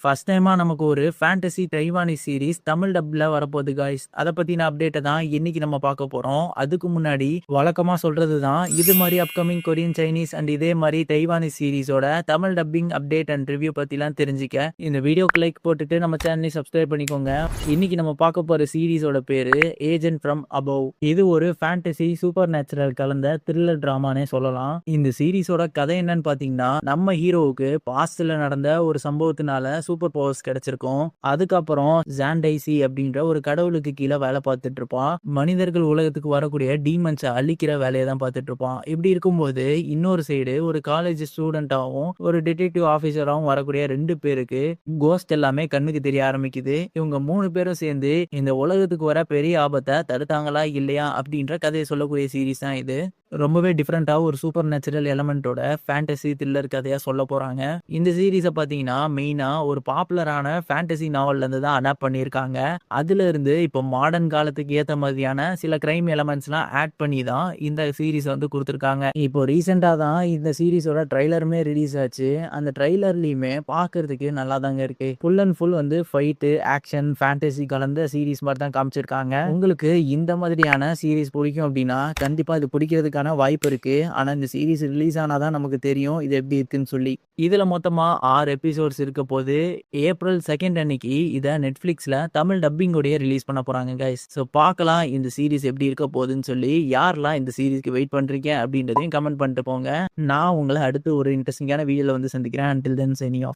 First டைமா நமக்கு ஒரு ஃபேண்டசி தைவானீஸ் சீரிஸ் தமிழ் டப்ல வரப்போகுது காய்ஸ். அத பத்தின அப்டேட்ட தான் இன்னைக்கு நம்ம பார்க்க போறோம். அதுக்கு முன்னாடி வழக்கமா சொல்றது தான் இது மாதிரி அப்கமிங் கொரியன், சைனீஸ் அண்ட் இதே மாதிரி தைவானீஸ் சீரிஸோட Tamil dubbing update and review பத்திலாம் தெரிஞ்சுக்க இந்த வீடியோக்கு லைக் போட்டுட்டு நம்ம சேனலையும் சப்ஸ்கிரைப் பண்ணிக்கோங்க. இன்னைக்கு நம்ம பார்க்க போற சீரிஸோட பேரு ஏஜென்ட் ஃப்ரம் அபவ். இது ஒரு ஃபேண்டசி சூப்பர் நேச்சுரல் கலந்த த்ரில்லர் டிராமானே சொல்லலாம். இந்த சீரிஸோட கதை என்னன்னு பாத்தீங்கன்னா, நம்ம ஹீரோவுக்கு பாஸ்ட்ல நடந்த ஒரு சம்பவத்தினால சூப்பர் பவர்ஸ் கிடைச்சிருக்கும். அதுக்கப்புறம் ஜாண்டைசி அப்படின்ற ஒரு கடவுளுக்கு கீழே வேலை பார்த்துட்டு இருப்பான். மனிதர்கள் உலகத்துக்கு வரக்கூடிய டீமன்ஸை அழிக்கிற வேலையை தான் பார்த்துட்டு இருப்பான். இப்படி இருக்கும்போது இன்னொரு சைடு ஒரு காலேஜ் ஸ்டூடெண்டாவும் ஒரு டிடெக்டிவ் ஆபீசராகவும் வரக்கூடிய 2 பேருக்கு கோஸ்ட் எல்லாமே கண்ணுக்கு தெரிய ஆரம்பிக்குது. இவங்க 3 பேரும் சேர்ந்து இந்த உலகத்துக்கு வர பெரிய ஆபத்தை தடுத்தாங்களா இல்லையா அப்படின்ற கதையை சொல்லக்கூடிய சீரிஸ் தான் இது. ரொம்பவே டிஃப்ரெண்டா ஒரு சூப்பர் நேச்சுரல் எலமெண்டோட ஃபேண்டசி த்ரில்லர் கதையா சொல்ல போறாங்க. இந்த சீரிஸை பார்த்தீங்கன்னா மெயினா ஒரு பாப்புலரான ஃபேண்டசி நாவல்ல இருந்து தான் அடாப்ட் பண்ணியிருக்காங்க. அதுல இருந்து இப்போ மாடர்ன் காலத்துக்கு ஏற்ற மாதிரியான சில கிரைம் எலமெண்ட்ஸ்லாம் ஆட் பண்ணி தான் இந்த சீரிஸ் வந்து கொடுத்துருக்காங்க. இப்போ ரீசெண்டா தான் இந்த சீரிஸோட ட்ரைலருமே ரிலீஸ் ஆச்சு. அந்த ட்ரைலர்லயுமே பார்க்கறதுக்கு நல்லா தாங்க இருக்கு. ஃபுல் அண்ட் ஃபுல் வந்து ஃபைட்டு, ஆக்ஷன், ஃபேண்டசி கலந்த சீரிஸ் மாதிரி தான் காமிச்சிருக்காங்க. உங்களுக்கு இந்த மாதிரியான சீரிஸ் பிடிக்கும் அப்படின்னா கண்டிப்பா இது பிடிக்கிறதுக்கான வாய்ப்பு இருக்கு. ஆனா இந்த சீரிஸ் ரிலீஸ் ஆனாதான் நமக்கு தெரியும் இது எப்படி இருக்குன்னு சொல்லி. இதுல மொத்தமா 6 எபிசோட்ஸ் இருக்க போது ஏப்ரல் 2 அன்னைக்கு இதை நெட்ஃபிளிக்ஸ்ல தமிழ் டப்பிங்கோடய ரிலீஸ் பண்ண போறாங்க கைஸ். ஸோ பார்க்கலாம் இந்த சீரிஸ் எப்படி இருக்க போகுதுன்னு சொல்லி. யாரெல்லாம் இந்த சீரிஸ்க்கு வெயிட் பண்றீங்க அப்படின்றதையும் கமெண்ட் பண்ணிட்டு போங்க. நான் உங்களை அடுத்து ஒரு இன்ட்ரெஸ்டிங்கான வீடியோல வந்து சந்திக்கிறேன். until then signing off.